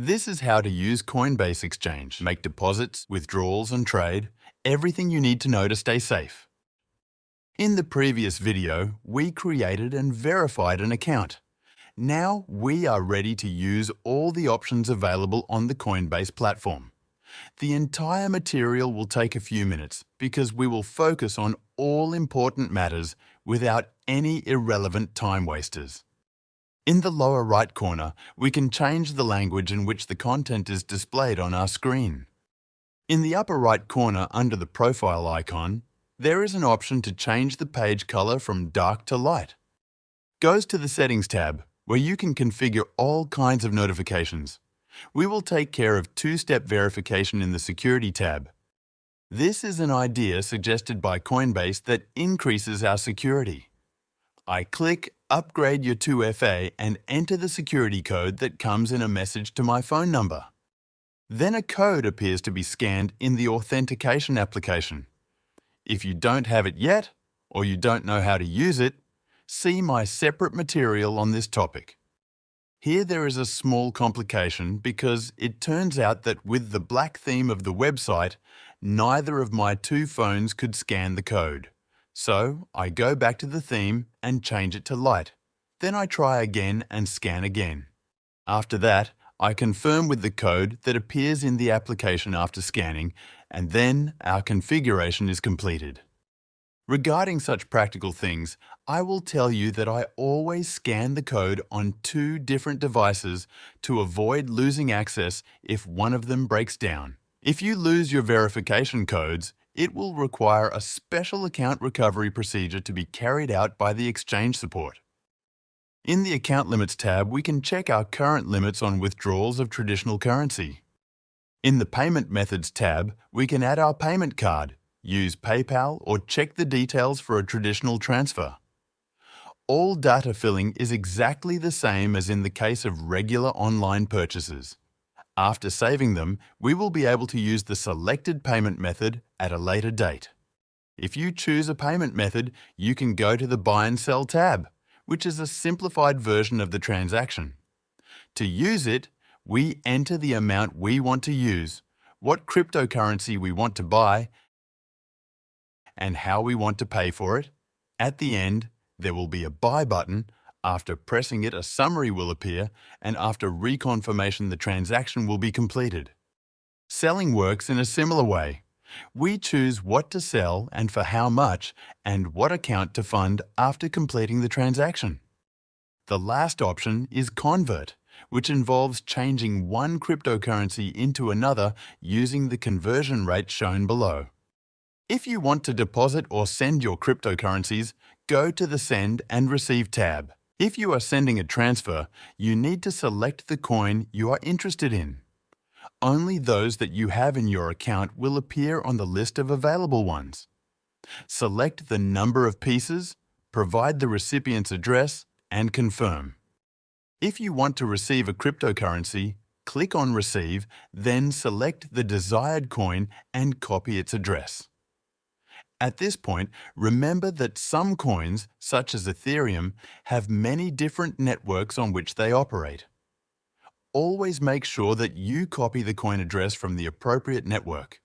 This is how to use Coinbase Exchange. Make deposits, withdrawals and trade, everything you need to know to stay safe. In the previous video, we created and verified an account. Now we are ready to use all the options available on the Coinbase platform. The entire material will take a few minutes because we will focus on all important matters without any irrelevant time wasters. In the lower right corner, we can change the language in which the content is displayed on our screen. In the upper right corner under the profile icon, there is an option to change the page color from dark to light. Goes to the Settings tab, where you can configure all kinds of notifications. We will take care of two-step verification in the Security tab. This is an idea suggested by Coinbase that increases our security. I click Upgrade your 2FA and enter the security code that comes in a message to my phone number. Then a code appears to be scanned in the authentication application. If you don't have it yet, or you don't know how to use it, see my separate material on this topic. Here there is a small complication because it turns out that with the black theme of the website, neither of my two phones could scan the code. So I go back to the theme and change it to light. Then I try again and scan again. After that, I confirm with the code that appears in the application after scanning, and then our configuration is completed. Regarding such practical things, I will tell you that I always scan the code on two different devices to avoid losing access if one of them breaks down. If you lose your verification codes, it will require a special account recovery procedure to be carried out by the exchange support. In the Account Limits tab, we can check our current limits on withdrawals of traditional currency. In the Payment Methods tab, we can add our payment card, use PayPal, or check the details for a traditional transfer. All data filling is exactly the same as in the case of regular online purchases. After saving them, we will be able to use the selected payment method at a later date. If you choose a payment method, you can go to the Buy and Sell tab, which is a simplified version of the transaction. To use it, we enter the amount we want to use, what cryptocurrency we want to buy, and how we want to pay for it. At the end, there will be a Buy button. After pressing it, a summary will appear, and after reconfirmation, the transaction will be completed. Selling works in a similar way. We choose what to sell and for how much, and what account to fund after completing the transaction. The last option is Convert, which involves changing one cryptocurrency into another using the conversion rate shown below. If you want to deposit or send your cryptocurrencies, go to the Send and Receive tab. If you are sending a transfer, you need to select the coin you are interested in. Only those that you have in your account will appear on the list of available ones. Select the number of pieces, provide the recipient's address, and confirm. If you want to receive a cryptocurrency, click on Receive, then select the desired coin and copy its address. At this point, remember that some coins, such as Ethereum, have many different networks on which they operate. Always make sure that you copy the coin address from the appropriate network.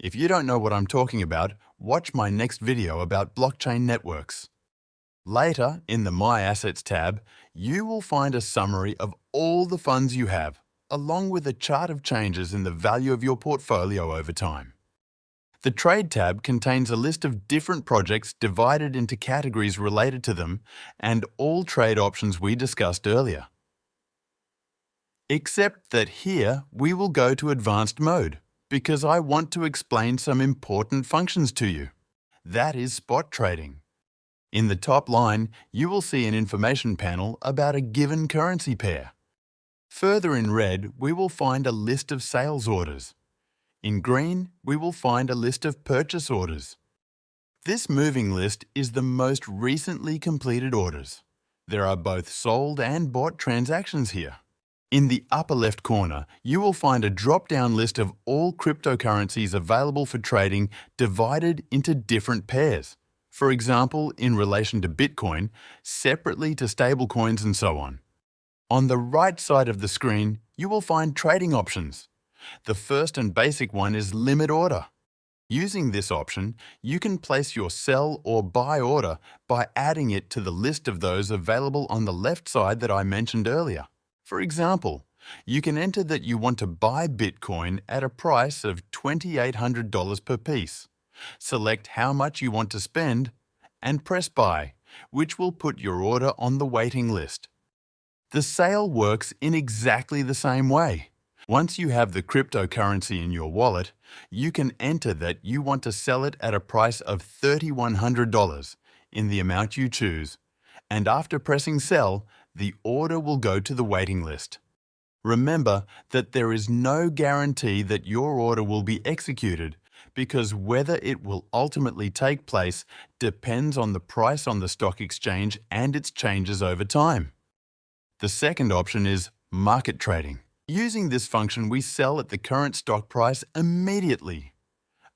If you don't know what I'm talking about, watch my next video about blockchain networks. Later, in the My Assets tab, you will find a summary of all the funds you have, along with a chart of changes in the value of your portfolio over time. The Trade tab contains a list of different projects divided into categories related to them and all trade options we discussed earlier. Except that here we will go to Advanced mode because I want to explain some important functions to you. That is spot trading. In the top line, you will see an information panel about a given currency pair. Further in red, we will find a list of sales orders. In green, we will find a list of purchase orders. This moving list is the most recently completed orders. There are both sold and bought transactions here. In the upper left corner, you will find a drop-down list of all cryptocurrencies available for trading divided into different pairs. For example, in relation to Bitcoin, separately to stablecoins and so on. On the right side of the screen, you will find trading options. The first and basic one is limit order. Using this option, you can place your sell or buy order by adding it to the list of those available on the left side that I mentioned earlier. For example, you can enter that you want to buy Bitcoin at a price of $2,800 per piece. Select how much you want to spend and press buy, which will put your order on the waiting list. The sale works in exactly the same way. Once you have the cryptocurrency in your wallet, you can enter that you want to sell it at a price of $3,100 in the amount you choose, and after pressing sell, the order will go to the waiting list. Remember that there is no guarantee that your order will be executed because whether it will ultimately take place depends on the price on the stock exchange and its changes over time. The second option is market trading. Using this function, we sell at the current stock price immediately.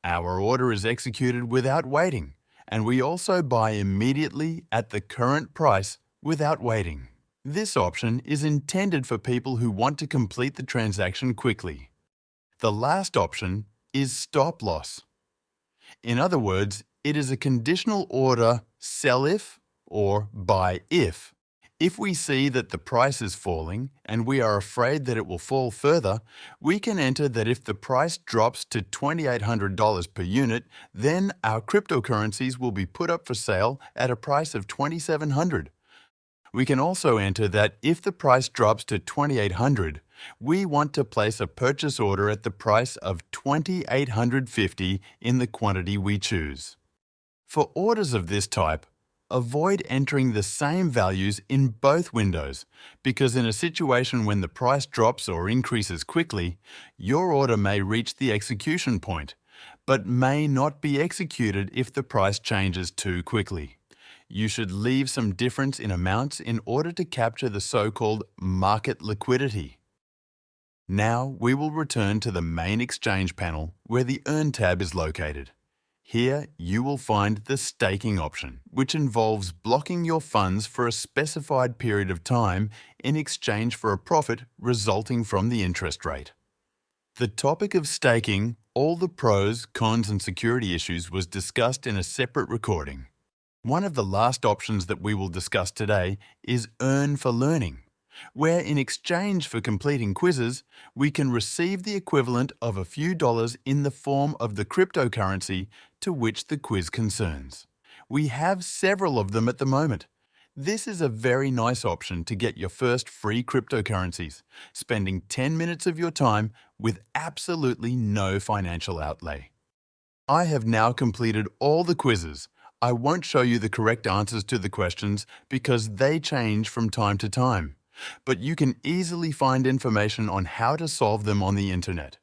Our order is executed without waiting, and we also buy immediately at the current price without waiting. This option is intended for people who want to complete the transaction quickly. The last option is stop loss. In other words, it is a conditional order sell if or buy if. If we see that the price is falling and we are afraid that it will fall further, we can enter that if the price drops to $2,800 per unit, then our cryptocurrencies will be put up for sale at a price of $2,700. We can also enter that if the price drops to $2,800, we want to place a purchase order at the price of $2,850 in the quantity we choose. For orders of this type, avoid entering the same values in both windows because in a situation when the price drops or increases quickly, your order may reach the execution point, but may not be executed if the price changes too quickly. You should leave some difference in amounts in order to capture the so-called market liquidity. Now we will return to the main exchange panel where the Earn tab is located. Here, you will find the staking option, which involves blocking your funds for a specified period of time in exchange for a profit resulting from the interest rate. The topic of staking, all the pros, cons, and security issues was discussed in a separate recording. One of the last options that we will discuss today is Earn for Learning, where in exchange for completing quizzes, we can receive the equivalent of a few dollars in the form of the cryptocurrency to which the quiz concerns. We have several of them at the moment. This is a very nice option to get your first free cryptocurrencies, spending 10 minutes of your time with absolutely no financial outlay. I have now completed all the quizzes. I won't show you the correct answers to the questions because they change from time to time, but you can easily find information on how to solve them on the internet.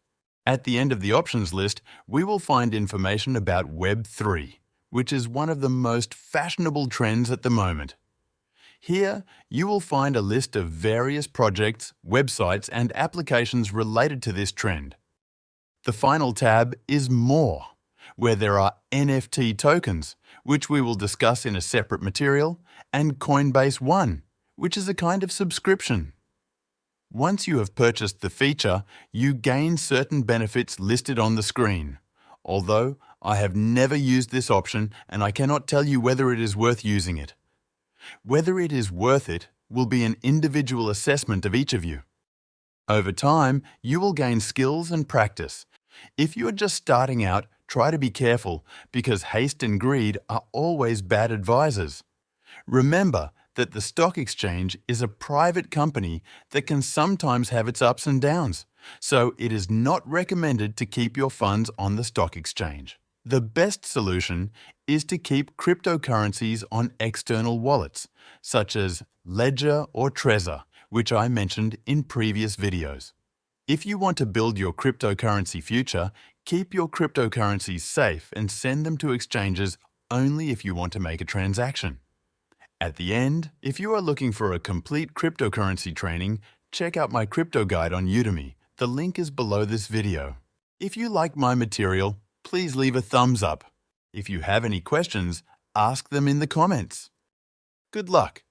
At the end of the options list, we will find information about Web3, which is one of the most fashionable trends at the moment. Here, you will find a list of various projects, websites, and applications related to this trend. The final tab is More, where there are NFT tokens, which we will discuss in a separate material, and Coinbase One, which is a kind of subscription. Once you have purchased the feature, you gain certain benefits listed on the screen. Although, I have never used this option and I cannot tell you whether it is worth using it. Whether it is worth it will be an individual assessment of each of you. Over time, you will gain skills and practice. If you are just starting out, try to be careful because haste and greed are always bad advisors. Remember that the stock exchange is a private company that can sometimes have its ups and downs, so it is not recommended to keep your funds on the stock exchange. The best solution is to keep cryptocurrencies on external wallets, such as Ledger or Trezor, which I mentioned in previous videos. If you want to build your cryptocurrency future, keep your cryptocurrencies safe and send them to exchanges only if you want to make a transaction. At the end, if you are looking for a complete cryptocurrency training, check out my crypto guide on Udemy. The link is below this video. If you like my material, please leave a thumbs up. If you have any questions, ask them in the comments. Good luck!